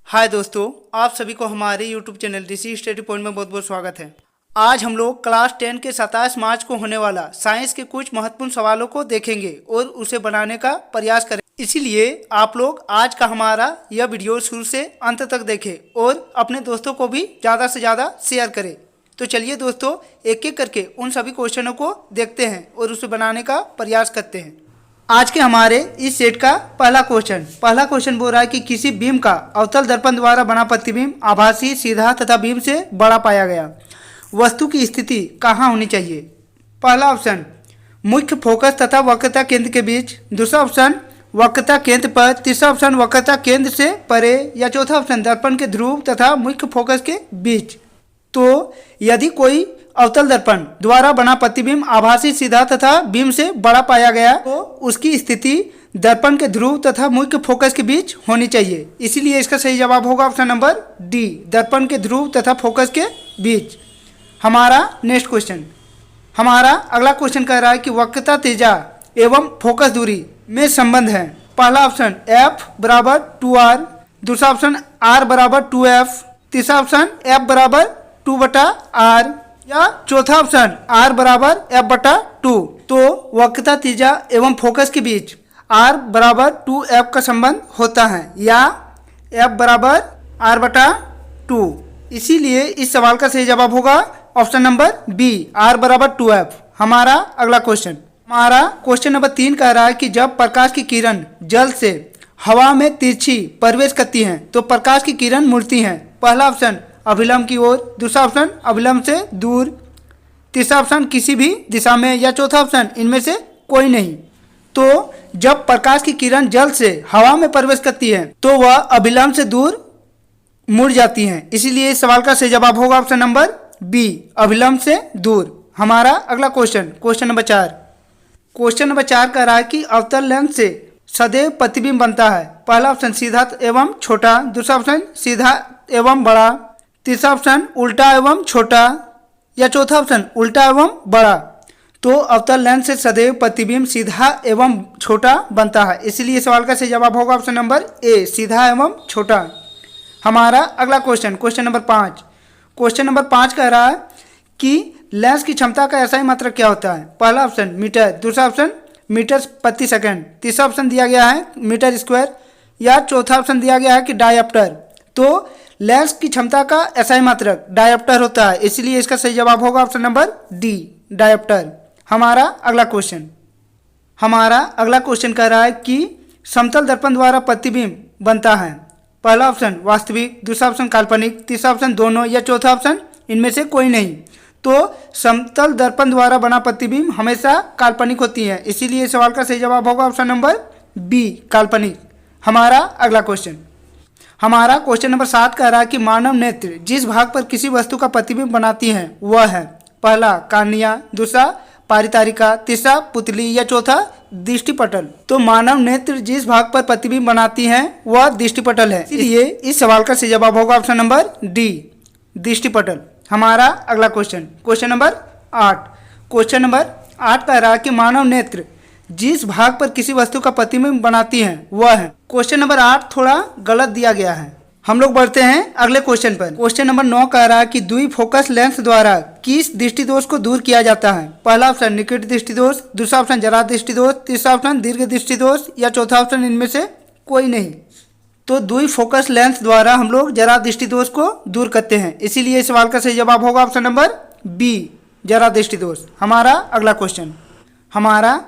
हाय दोस्तों, आप सभी को हमारे YouTube चैनल ऋषि स्टडी पॉइंट में बहुत बहुत स्वागत है। आज हम लोग क्लास 10 के 27 मार्च को होने वाला साइंस के कुछ महत्वपूर्ण सवालों को देखेंगे और उसे बनाने का प्रयास करेंगे। इसीलिए आप लोग आज का हमारा यह वीडियो शुरू से अंत तक देखें और अपने दोस्तों को भी ज़्यादा से ज़्यादा शेयर करें। तो चलिए दोस्तों, एक एक करके उन सभी क्वेश्चनों को देखते हैं और उसे बनाने का प्रयास करते हैं। आज के हमारे इस सेट का पहला क्वेश्चन बोल रहा है कि किसी बीम का अवतल दर्पण द्वारा बना प्रतिबिंब आभासी, सीधा तथा बीम से बड़ा पाया गया। वस्तु की स्थिति कहाँ होनी चाहिए? पहला ऑप्शन मुख्य फोकस तथा वक्रता केंद्र के बीच, दूसरा ऑप्शन वक्रता केंद्र पर, तीसरा ऑप्शन वक्रता केंद्र से परे, या चौथा ऑप्शन दर्पण के ध्रुव तथा मुख्य फोकस के बीच। तो यदि कोई अवतल दर्पण द्वारा बना प्रतिबिंब आभासी, सीधा तथा बीम से बड़ा पाया गया तो उसकी स्थिति दर्पण के ध्रुव तथा मुख्य फोकस के बीच होनी चाहिए। इसीलिए इसका सही जवाब होगा ऑप्शन नंबर डी, दर्पण के ध्रुव तथा फोकस के बीच। हमारा नेक्स्ट क्वेश्चन, हमारा अगला क्वेश्चन कह रहा है कि वक्रता त्रिज्या एवं फोकस दूरी में संबंध है। पहला ऑप्शन f बराबर 2r, दूसरा ऑप्शन r बराबर 2f, तीसरा ऑप्शन f बराबर 2/r, या चौथा ऑप्शन r बराबर f/2। तो वक्रता त्रिज्या एवं फोकस के बीच r बराबर 2f का संबंध होता है या f बराबर r/2। इसीलिए इस सवाल का सही जवाब होगा ऑप्शन नंबर बी, r बराबर 2f। हमारा अगला क्वेश्चन, हमारा क्वेश्चन नंबर 3 कह रहा है कि जब प्रकाश की किरण जल से हवा में तिरछी प्रवेश करती हैं तो प्रकाश की किरण मुड़ती हैं। पहला ऑप्शन अभिलंब की ओर, दूसरा ऑप्शन अभिलंब से दूर, तीसरा ऑप्शन किसी भी दिशा में, या चौथा ऑप्शन इनमें से कोई नहीं। तो जब प्रकाश की किरण जल से हवा में प्रवेश करती है तो वह अभिलंब से दूर मुड़ जाती हैं। इसीलिए इस सवाल का सही जवाब होगा ऑप्शन नंबर बी, अभिलंब से दूर। हमारा अगला क्वेश्चन, क्वेश्चन नंबर 4 कह रहा है कि अवतल लेंस से सदैव प्रतिबिंब बनता है। पहला ऑप्शन सीधा एवं छोटा, दूसरा ऑप्शन सीधा एवं बड़ा, तीसरा ऑप्शन उल्टा एवं छोटा, या चौथा ऑप्शन उल्टा एवं बड़ा। तो अवतल लेंस से सदैव प्रतिबिंब सीधा एवं छोटा बनता है। इसलिए सवाल का सही जवाब होगा ऑप्शन नंबर ए, सीधा एवं छोटा। हमारा अगला क्वेश्चन, क्वेश्चन नंबर 5 कह रहा है कि लेंस की क्षमता का ऐसा ही मात्रक क्या होता है। पहला ऑप्शन मीटर, दूसरा ऑप्शन मीटर प्रति सेकंड, तीसरा ऑप्शन दिया गया है मीटर स्क्वायर, या चौथा ऑप्शन दिया गया है कि डायप्टर। तो लेंस की क्षमता का एसआई मात्रक डायप्टर होता है। इसलिए इसका सही जवाब होगा ऑप्शन नंबर डी, डायप्टर। हमारा अगला क्वेश्चन कह रहा है कि समतल दर्पण द्वारा प्रतिबिंब बनता है। पहला ऑप्शन वास्तविक, दूसरा ऑप्शन काल्पनिक, तीसरा ऑप्शन दोनों, या चौथा ऑप्शन इनमें से कोई नहीं। तो समतल दर्पण द्वारा बना प्रतिबिंब हमेशा काल्पनिक होती है। इसीलिए इस सवाल का सही जवाब होगा ऑप्शन नंबर बी, काल्पनिक। हमारा अगला क्वेश्चन, क्वेश्चन नंबर 7 कह रहा है कि मानव नेत्र जिस भाग पर किसी वस्तु का प्रतिबिंब बनाती है वह है। पहला कार्निया, दूसरा पारितारिका, तीसरा पुतली, या चौथा दृष्टिपटल। तो मानव नेत्र जिस भाग पर प्रतिबिंब बनाती है वह दृष्टिपटल है। इसलिए इस सवाल का सही जवाब होगा ऑप्शन नंबर डी, दृष्टिपटल। हमारा अगला क्वेश्चन नंबर 8 कह रहा है कि मानव नेत्र जिस भाग पर किसी वस्तु का प्रतिबिंब बनाती है वह है। क्वेश्चन नंबर 8 थोड़ा गलत दिया गया है। हम लोग बढ़ते हैं अगले क्वेश्चन पर। क्वेश्चन नंबर 9 कह रहा है कि द्विफोकस लेंस द्वारा किस दृष्टिदोष को दूर किया जाता है। पहला ऑप्शन निकट दृष्टिदोष, दूसरा ऑप्शन जरा दृष्टिदोष, तीसरा ऑप्शन दीर्घ दृष्टिदोष, या चौथा ऑप्शन इनमें से कोई नहीं। तो द्विफोकस लेंस द्वारा हम लोग जरा दृष्टिदोष को दूर करते हैं। इसीलिए इस सवाल का सही जवाब होगा ऑप्शन नंबर बी, जरा दृष्टिदोष। हमारा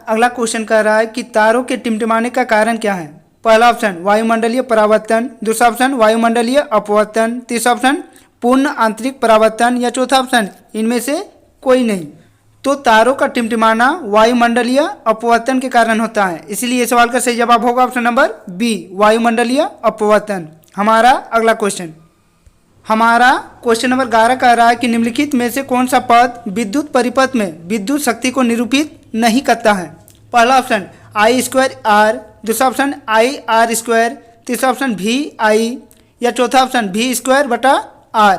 अगला क्वेश्चन कह रहा है कि तारों के टिमटिमाने का कारण क्या है। पहला ऑप्शन वायुमंडलीय परावर्तन, दूसरा ऑप्शन वायुमंडलीय अपवर्तन, तीसरा ऑप्शन पूर्ण आंतरिक परावर्तन, या चौथा ऑप्शन इनमें से कोई नहीं। तो तारों का टिमटिमाना वायुमंडलीय अपवर्तन के कारण होता है। इसलिए इस सवाल का सही जवाब होगा ऑप्शन नंबर बी, वायुमंडलीय अपवर्तन। हमारा अगला क्वेश्चन, क्वेश्चन नंबर 11 कह रहा है कि निम्नलिखित में से कौन सा पद विद्युत परिपथ में विद्युत शक्ति को निरूपित नहीं करता है। पहला ऑप्शन I²R, दूसरा ऑप्शन IR², तीसरा ऑप्शन VI, या चौथा ऑप्शन V²/R।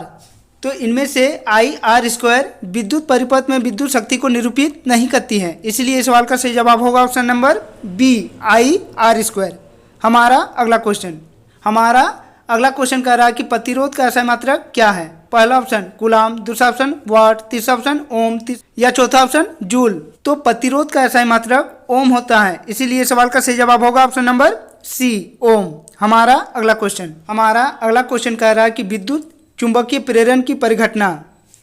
तो इनमें से IR² विद्युत परिपथ में विद्युत शक्ति को निरूपित नहीं करती है। इसलिए इस सवाल का सही जवाब होगा ऑप्शन नंबर बी, IR²। हमारा अगला क्वेश्चन कह रहा है कि प्रतिरोध का SI मात्रक क्या है। पहला ऑप्शन कूलाम, दूसरा ऑप्शन वाट, तीसरा ऑप्शन ओम या चौथा ऑप्शन जूल। तो प्रतिरोध का SI मात्रक ओम होता है, इसीलिए सवाल का सही जवाब होगा ऑप्शन नंबर सी, ओम। हमारा अगला क्वेश्चन कह रहा है कि विद्युत चुंबकीय प्रेरण की परिघटना।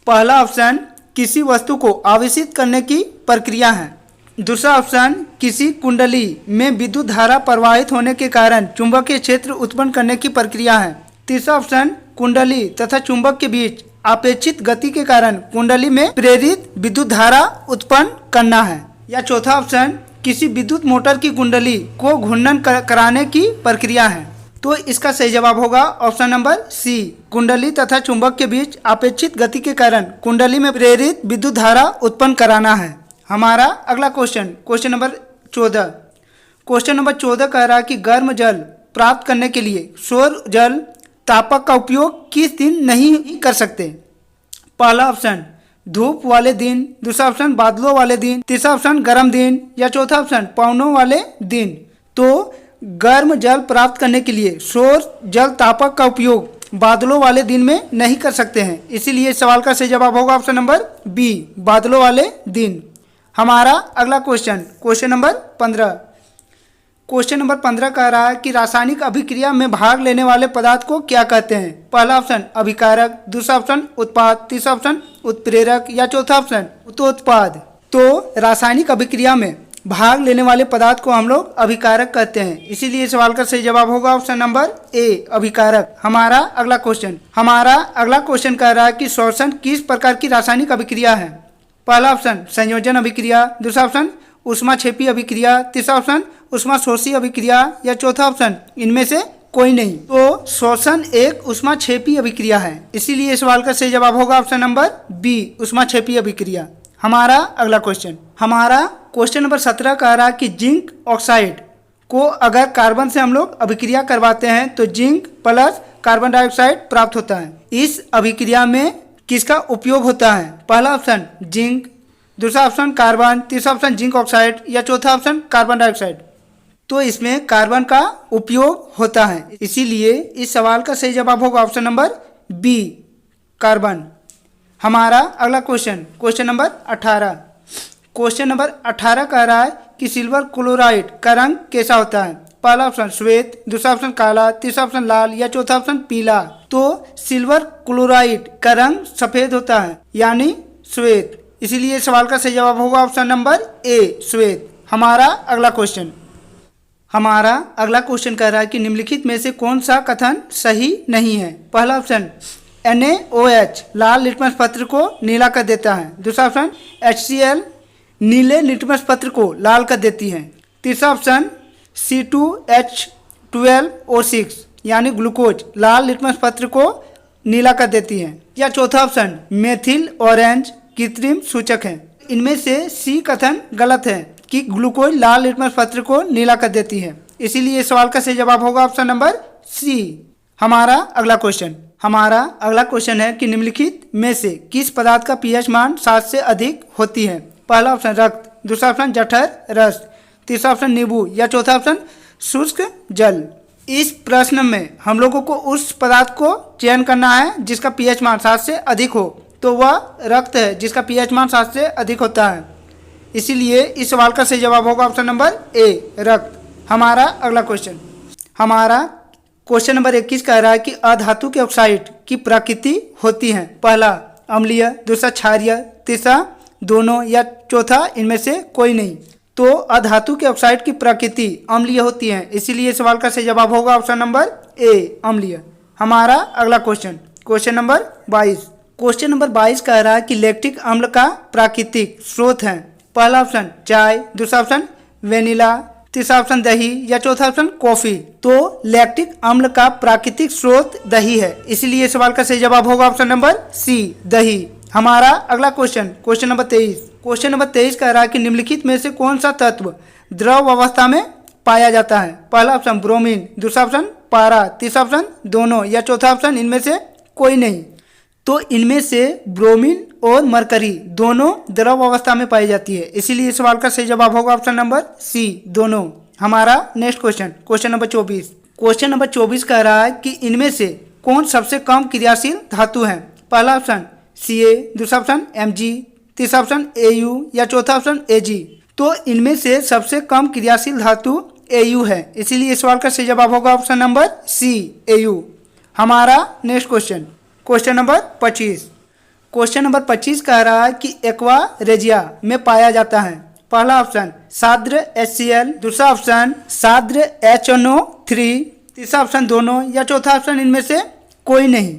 पहला ऑप्शन किसी वस्तु को आवेशित करने की प्रक्रिया है। दूसरा ऑप्शन किसी कुंडली में विद्युत धारा प्रवाहित होने के कारण चुंबकीय क्षेत्र उत्पन्न करने की प्रक्रिया है। तीसरा ऑप्शन कुंडली तथा चुंबक के बीच अपेक्षित गति के कारण कुंडली में प्रेरित विद्युत धारा उत्पन्न करना है। या चौथा ऑप्शन किसी विद्युत मोटर की कुंडली को घूर्णन कराने की प्रक्रिया है। तो इसका सही जवाब होगा ऑप्शन नंबर सी, कुंडली तथा चुंबक के बीच अपेक्षित गति के कारण कुंडली में प्रेरित विद्युत धारा उत्पन्न कराना है। हमारा अगला क्वेश्चन नंबर 14। क्वेश्चन नंबर 14 कह रहा है कि गर्म जल प्राप्त करने के लिए सौर जल तापक का उपयोग किस दिन नहीं कर सकते। पहला ऑप्शन धूप वाले दिन, दूसरा ऑप्शन बादलों वाले दिन, तीसरा ऑप्शन गर्म दिन या चौथा ऑप्शन पवनों वाले दिन। तो गर्म जल प्राप्त करने के लिए सौर जल तापक का उपयोग बादलों वाले दिन में नहीं कर सकते हैं, इसीलिए सवाल का सही जवाब होगा ऑप्शन नंबर बी, बादलों वाले दिन। हमारा अगला क्वेश्चन नंबर 15। क्वेश्चन नंबर 15 कह रहा है कि रासायनिक अभिक्रिया में भाग लेने वाले पदार्थ को क्या कहते हैं। पहला ऑप्शन अभिकारक, दूसरा ऑप्शन उत्पाद, तीसरा ऑप्शन उत्प्रेरक या चौथा ऑप्शन उत्पाद। तो रासायनिक अभिक्रिया में भाग लेने वाले पदार्थ को हम लोग अभिकारक कहते हैं, इसीलिए सवाल का सही जवाब होगा ऑप्शन नंबर ए, अभिकारक। हमारा अगला क्वेश्चन कह रहा है कि श्वसन किस प्रकार की रासायनिक अभिक्रिया है। पहला ऑप्शन संयोजन अभिक्रिया, दूसरा ऑप्शन ऊष्माक्षेपी अभिक्रिया, तीसरा ऑप्शन ऊष्माशोषी अभिक्रिया या चौथा ऑप्शन इनमें से कोई नहीं। तो श्वसन एक ऊष्माक्षेपी अभिक्रिया है, इसीलिए सवाल का सही जवाब होगा ऑप्शन नंबर बी, ऊष्माक्षेपी अभिक्रिया। हमारा अगला क्वेश्चन नंबर 17 कह रहा है कि जिंक ऑक्साइड को अगर कार्बन से हम लोग अभिक्रिया करवाते हैं तो जिंक प्लस कार्बन डाइऑक्साइड प्राप्त होता है। इस अभिक्रिया में किसका उपयोग होता है। पहला ऑप्शन जिंक, दूसरा ऑप्शन कार्बन, तीसरा ऑप्शन जिंक ऑक्साइड या चौथा ऑप्शन कार्बन डाइऑक्साइड। तो इसमें कार्बन का उपयोग होता है, इसीलिए इस सवाल का सही जवाब होगा ऑप्शन नंबर बी, कार्बन। हमारा अगला क्वेश्चन नंबर 18। क्वेश्चन नंबर 18 कह रहा है कि सिल्वर क्लोराइड का रंग कैसा होता है। पहला ऑप्शन श्वेत, दूसरा ऑप्शन काला, तीसरा ऑप्शन लाल या चौथा ऑप्शन पीला। तो सिल्वर क्लोराइड का रंग सफेद होता है, यानी श्वेत, इसीलिए सवाल का सही जवाब होगा ऑप्शन नंबर ए, श्वेत। हमारा अगला क्वेश्चन कह रहा है कि निम्नलिखित में से कौन सा कथन सही नहीं है। पहला ऑप्शन NaOH लाल लिटमस पत्र को नीला कर देता है, दूसरा ऑप्शन HCl नीले लिटमस पत्र को लाल कर देती है, तीसरा ऑप्शन C2H12O6 यानी ग्लूकोज लाल लिटमस पत्र को नीला कर देती है, या चौथा ऑप्शन मेथिल ऑरेंज कृत्रिम सूचक है। इनमें से सी कथन गलत है कि ग्लूकोज लाल लिटमस पत्र को नीला कर देती है, इसीलिए सवाल का सही जवाब होगा ऑप्शन नंबर सी। हमारा अगला क्वेश्चन है कि निम्नलिखित में से किस पदार्थ का pH मान 7 से अधिक होती है। पहला ऑप्शन रक्त, दूसरा ऑप्शन जठर रस, तीसरा ऑप्शन नींबू या चौथा ऑप्शन शुष्क जल। इस प्रश्न में हम लोगों को उस पदार्थ को चयन करना है जिसका pH मान 7 से अधिक हो, तो वह रक्त है जिसका pH मान 7 से अधिक होता है, इसीलिए इस सवाल का सही जवाब होगा ऑप्शन नंबर ए, रक्त। हमारा अगला क्वेश्चन नंबर 21 कह रहा है कि अधातु के ऑक्साइड की प्रकृति होती है। पहला अम्लीय, दूसरा क्षारीय, तीसरा दोनों या चौथा इनमें से कोई नहीं। तो अधातु के ऑक्साइड की प्रकृति अम्लीय होती है, इसीलिए सवाल का सही जवाब होगा ऑप्शन नंबर ए, अम्लीय। हमारा अगला क्वेश्चन नंबर 22। क्वेश्चन नंबर 22 कह रहा है कि लैक्टिक अम्ल का प्राकृतिक स्रोत है। पहला ऑप्शन चाय, दूसरा ऑप्शन वेनिला, तीसरा ऑप्शन दही या चौथा ऑप्शन कॉफी। तो लैक्टिक अम्ल का प्राकृतिक स्रोत दही है, इसलिए सवाल का सही जवाब होगा ऑप्शन नंबर सी, दही। हमारा अगला क्वेश्चन नंबर 23। क्वेश्चन नंबर 23 कह रहा है कि निम्नलिखित में से कौन सा तत्व द्रव अवस्था में पाया जाता है। पहला ऑप्शन ब्रोमीन, दूसरा ऑप्शन पारा, तीसरा ऑप्शन दोनों या चौथा ऑप्शन इनमें से कोई नहीं। तो इनमें से ब्रोमीन और मरकरी दोनों द्रव अवस्था में पाई जाती है, इसीलिए सवाल का सही जवाब होगा ऑप्शन नंबर सी, दोनों। हमारा next question number 24। Question number 24 कह रहा है कि इनमें से कौन सबसे कम क्रियाशील धातु है। पहला ऑप्शन Ca, दूसरा ऑप्शन Mg, तीसरा ऑप्शन Au या चौथा ऑप्शन Ag। तो इनमें से सबसे कम क्रियाशील धातु Au है, इसीलिए इस सवाल का सही जवाब होगा ऑप्शन नंबर सी, Au। हमारा next question number 25। Question number 25 कह रहा है कि एक्वा रेजिया में पाया जाता है। पहला ऑप्शन साद्र HCl, दूसरा ऑप्शन साद्र HNO3, तीसरा ऑप्शन दोनों या चौथा ऑप्शन इनमें से कोई नहीं।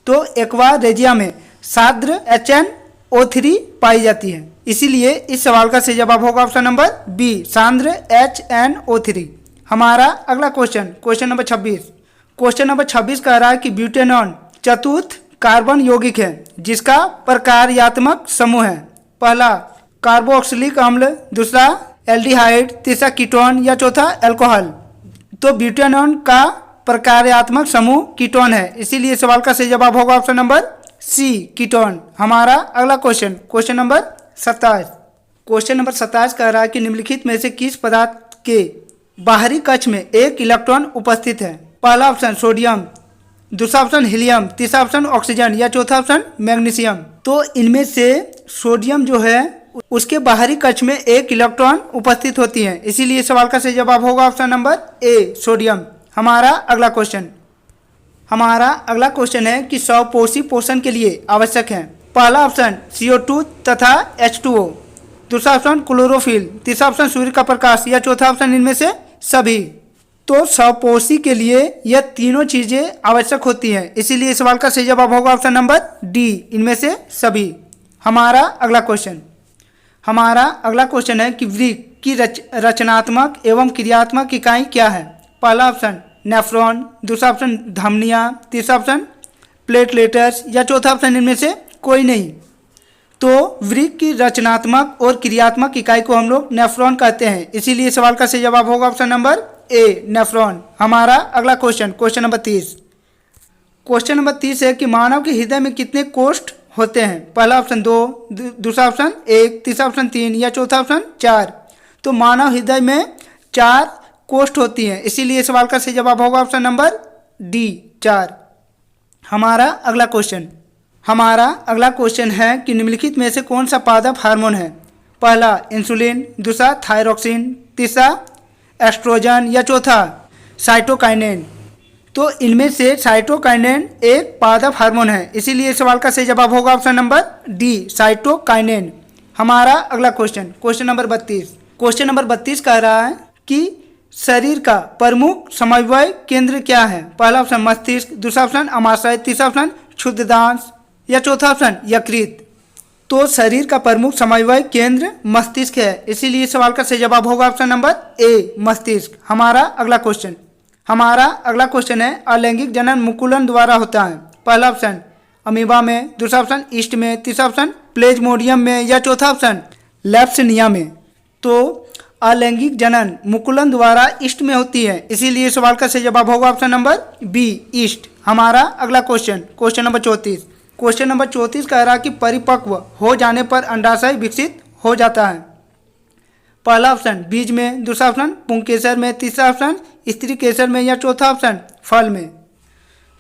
तो एक्वा रेजिया में साद्र HNO3 पाई जाती है, इसीलिए इस सवाल का सही जवाब होगा ऑप्शन नंबर बी, सांद्र HNO3। हमारा अगला क्वेश्चन नंबर 26। क्वेश्चन नंबर 26 कह रहा है कि ब्यूटेनॉन चतुर्थ कार्बन यौगिक है जिसका प्रकार्यात्मक समूह है। पहला कार्बोक्सिलिक अम्ल, दूसरा एल्डिहाइड, तीसरा कीटोन या चौथा अल्कोहल। तो ब्यूटेनॉन का प्रकार्यात्मक समूह कीटोन है, इसीलिए सवाल का सही जवाब होगा ऑप्शन नंबर सी, कीटोन। हमारा अगला क्वेश्चन नंबर 27। क्वेश्चन नंबर 27 कह रहा है कि निम्नलिखित में से किस पदार्थ के बाहरी कक्ष में एक इलेक्ट्रॉन उपस्थित है। पहला ऑप्शन सोडियम, दूसरा ऑप्शन हीलियम, तीसरा ऑप्शन ऑक्सीजन या चौथा ऑप्शन मैग्नीशियम। तो इनमें से सोडियम जो है उसके बाहरी कक्ष में एक इलेक्ट्रॉन उपस्थित होती है, इसीलिए सवाल का सही जवाब होगा ऑप्शन नंबर ए, सोडियम। हमारा अगला क्वेश्चन है कि स्वपोषी पोषण के लिए आवश्यक है। पहला ऑप्शन CO2 तथा H2O, दूसरा ऑप्शन क्लोरोफिल, तीसरा ऑप्शन सूर्य का प्रकाश या चौथा ऑप्शन इनमें से सभी। तो स्वपोषी के लिए यह तीनों चीजें आवश्यक होती हैं, इसीलिए इस सवाल का सही जवाब होगा ऑप्शन नंबर डी, इनमें से सभी। हमारा अगला क्वेश्चन है कि वृक्क की रचनात्मक एवं क्रियात्मक इकाई क्या है। पहला ऑप्शन नेफ्रॉन, दूसरा ऑप्शन धमनियाँ, तीसरा ऑप्शन प्लेटलेटर्स या चौथा ऑप्शन इनमें से कोई नहीं। तो वृक्क की रचनात्मक और क्रियात्मक इकाई को हम लोग नेफ्रॉन कहते हैं, इसीलिए सवाल का सही जवाब होगा ऑप्शन नंबर ए, नेफ्रॉन। हमारा अगला क्वेश्चन नंबर 30। क्वेश्चन नंबर 30 है कि मानव के हृदय में कितने कोष्ठ होते हैं। पहला ऑप्शन 2, दूसरा ऑप्शन 1, तीसरा ऑप्शन 3 या चौथा ऑप्शन 4। तो मानव हृदय में 4 कोष्ठ होती हैं, इसीलिए सवाल का सही जवाब होगा ऑप्शन नंबर डी, 4। हमारा अगला क्वेश्चन है कि निम्नलिखित में से कौन सा पादप हार्मोन है। पहला इंसुलिन, दूसरा थायरोक्सिन, तीसरा एस्ट्रोजन या चौथा साइटोकाइनेन। तो इनमें से साइटोकाइनेन एक पादप हार्मोन है, इसीलिए सवाल का सही जवाब होगा ऑप्शन नंबर डी, साइटोकाइनेन। हमारा अगला क्वेश्चन नंबर 32। क्वेश्चन नंबर 32 कह रहा है कि शरीर का प्रमुख समन्वय केंद्र क्या है। पहला ऑप्शन मस्तिष्क, दूसरा ऑप्शन अमाशय, तीसरा ऑप्शन क्षुद्रांश या चौथा ऑप्शन यकृत। तो शरीर का प्रमुख समन्वय केंद्र मस्तिष्क है, इसीलिए सवाल का सही जवाब होगा ऑप्शन नंबर ए, मस्तिष्क। हमारा अगला क्वेश्चन है अलैंगिक जनन मुकुलन द्वारा होता है। पहला ऑप्शन अमीबा में, दूसरा ऑप्शन ईस्ट में, तीसरा ऑप्शन प्लेज्मोडियम में या चौथा ऑप्शन लैप्सनिया में। तो अलैंगिक जनन मुकुलन द्वारा ईस्ट में होती है, इसीलिए सवाल का सही जवाब होगा ऑप्शन नंबर बी, ईस्ट। हमारा अगला क्वेश्चन नंबर 34। क्वेश्चन नंबर 34 कह रहा कि परिपक्व हो जाने पर अंडाशय विकसित हो जाता है। पहला ऑप्शन बीज में, दूसरा ऑप्शन पुंकेसर में, तीसरा ऑप्शन स्त्री केसर में या चौथा ऑप्शन फल में।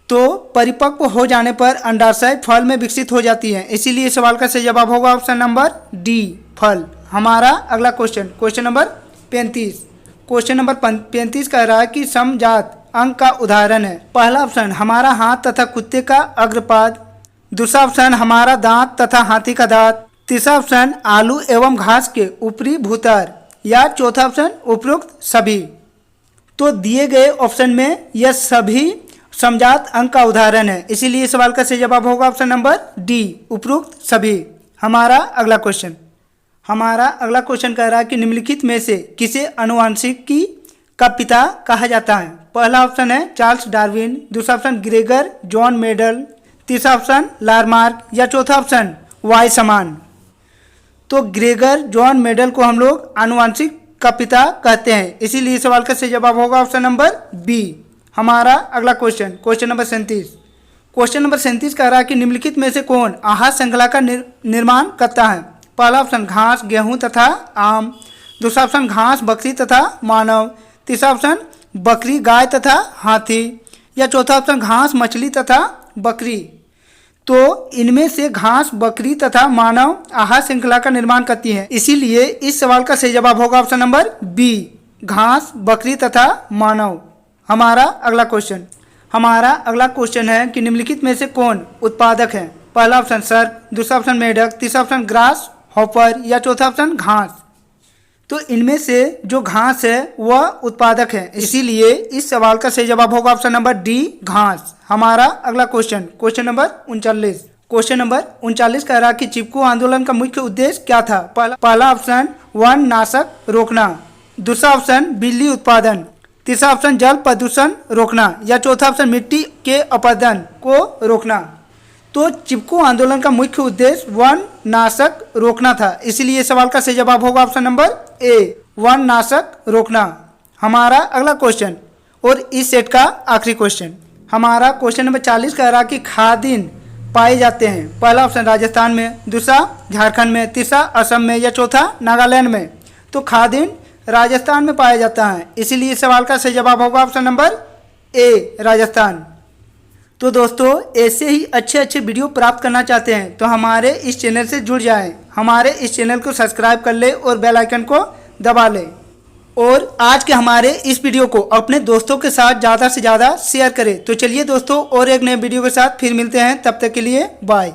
तो परिपक्व हो जाने पर अंडाशय फल में विकसित हो जाती है, इसीलिए सवाल का सही जवाब होगा ऑप्शन नंबर डी, फल। हमारा अगला क्वेश्चन नंबर 35। क्वेश्चन नंबर 35 कह रहा है कि समजात अंग का उदाहरण है। पहला ऑप्शन हमारा हाथ तथा कुत्ते का अग्रपाद, दूसरा ऑप्शन हमारा दांत तथा हाथी का दांत, तीसरा ऑप्शन आलू एवं घास के ऊपरी भूतर या चौथा ऑप्शन उपरोक्त सभी। तो दिए गए ऑप्शन में यह सभी समजात अंग का उदाहरण है, इसीलिए सवाल का सही जवाब होगा ऑप्शन नंबर डी, उपरोक्त सभी। हमारा अगला क्वेश्चन कह रहा है कि निम्नलिखित में से किसे आनुवंशिकी का पिता कहा जाता है। पहला ऑप्शन है चार्ल्स डार्विन, दूसरा ऑप्शन ग्रेगर जॉन मेडल, तीसरा ऑप्शन लारमार्क या चौथा ऑप्शन वाइसमान। तो ग्रेगर जॉन मेडल को हम लोग आनुवंशिक का पिता कहते हैं, इसीलिए सवाल का सही जवाब होगा ऑप्शन नंबर बी। हमारा अगला क्वेश्चन नंबर 37। क्वेश्चन नंबर 37 कह रहा है कि निम्नलिखित में से कौन आहार श्रृंखला का निर्माण करता है। पहला ऑप्शन घास, गेहूं तथा आम, दूसरा ऑप्शन घास, बकरी तथा मानव, तीसरा ऑप्शन बकरी, गाय तथा हाथी, या चौथा ऑप्शन घास, मछली तथा बकरी। तो इनमें से घास, बकरी तथा मानव आहार श्रृंखला का निर्माण करती है, इसीलिए इस सवाल का सही जवाब होगा ऑप्शन नंबर बी, घास, बकरी तथा मानव। हमारा अगला क्वेश्चन है कि निम्नलिखित में से कौन उत्पादक है? पहला ऑप्शन सर्प, दूसरा ऑप्शन मेढक, तीसरा ऑप्शन ग्रास हॉपर, या चौथा ऑप्शन घास। तो इनमें से जो घास है वह उत्पादक है, इसीलिए इस सवाल का सही जवाब होगा ऑप्शन नंबर डी, घास। हमारा अगला क्वेश्चन नंबर 39 कह रहा कि चिपको आंदोलन का मुख्य उद्देश्य क्या था? पहला ऑप्शन वन नाशक रोकना, दूसरा ऑप्शन बिजली उत्पादन, तीसरा ऑप्शन जल प्रदूषण रोकना, या चौथा ऑप्शन मिट्टी के अपरदन को रोकना। तो चिपको आंदोलन का मुख्य उद्देश्य वन नाशक रोकना था, इसीलिए सवाल का सही जवाब होगा ऑप्शन नंबर ए, वन नाशक रोकना। हमारा अगला क्वेश्चन और इस सेट का आखिरी क्वेश्चन, हमारा क्वेश्चन नंबर 40 कह रहा कि खादिन पाए जाते हैं? पहला ऑप्शन राजस्थान में, दूसरा झारखंड में, तीसरा असम में, या चौथा नागालैंड में। तो खादिन राजस्थान में पाया जाता है, इसीलिए सवाल का सही जवाब होगा ऑप्शन नंबर ए, राजस्थान। तो दोस्तों ऐसे ही अच्छे वीडियो प्राप्त करना चाहते हैं तो हमारे इस चैनल से जुड़ जाएं, हमारे इस चैनल को सब्सक्राइब कर ले और बेल आइकन को दबा लें, और आज के हमारे इस वीडियो को अपने दोस्तों के साथ ज़्यादा से ज़्यादा शेयर करें। तो चलिए दोस्तों और एक नए वीडियो के साथ फिर मिलते हैं, तब तक के लिए बाय।